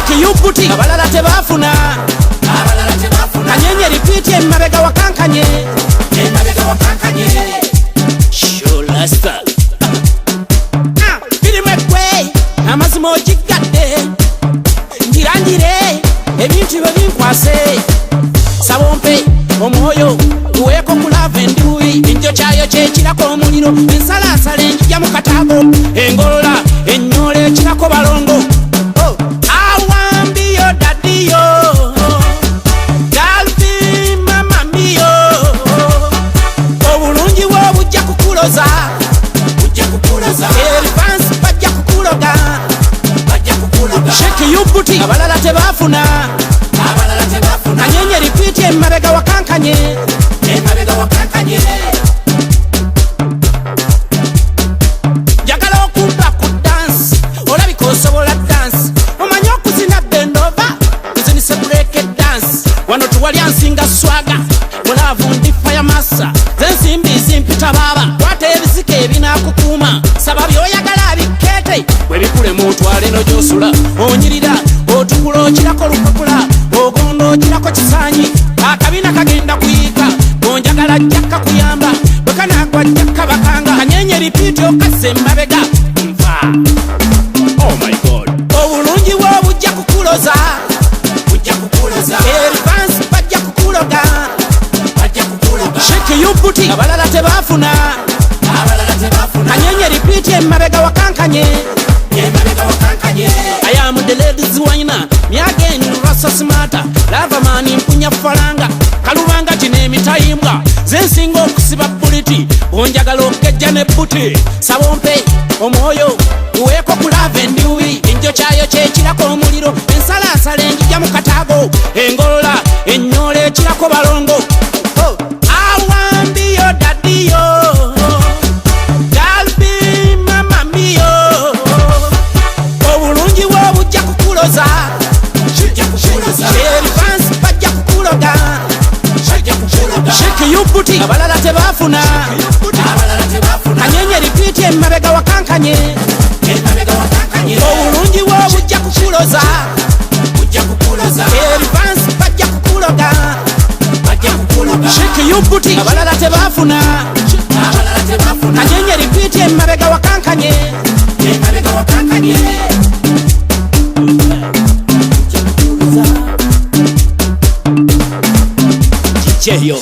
Sheki yubuti abalala tebafuna kanyenye repeat emabega wakankanye Sholasta birimekwe amazima okigadde ngirangire ebintu bebinkwase sabompe omwoyo uweko kulava enduyi enjo kyayo kyekirako omuliro ensalasala enjija mu katago engolola ennyole ekirako balongo awambiyo dadiyo galvi mamamiyo obulungi bwo bujja kukuloza erifansi bajja kukuloga Sheki yubuti abalala tebafuna kanyenye repeat emabega wakankanye njagala okumpa ku dance olabika osobola dance omanyi okuzina bendova nzinise break dance wano tuwali ansinga swaga mulavu ndi fire massa zensimbi zimpita baba kwata ebisika ebinakukuuma saba byoyagala bikete webikule mutwale no gyosula onyirira otukula okirako lupapula ogondo okirako kisanyi akabina kagenda kuyiika onjagala jjaka kuyamba bwekanagwa jjaka bakanga kanyenye repeat okase mabega nva oh my god obulungi bwo bujja kukuloza erifansi bajja kukuloga Sheki yubuti abalala tebafuna kanyenye repeat emabega wakankanye I am the ladies wine me again rasa smata lava mani mpunya falanga kalubanga kine mitayimbwa zensingo okusiba buliti onjagala okejja ne buti sabompe omwoyo uweko kulava enduyi enjo kyayo kyekirako omuliro ensalasala enjija mu katago engolola ennyole ekirako balongo awambiyo dadiyo galvi mamamiyo obulungi bwo bujja kukuloza erifansi bajja kukuloga Sheki yubuti abalala tebafuna kanyenye repeat emabega wakankanye obulungi bwo bujja kukuloza erifansi bajja kukuloga Sheki yubuti abalala tebafuna kanyenye repeat emabega wakankanye Cheyo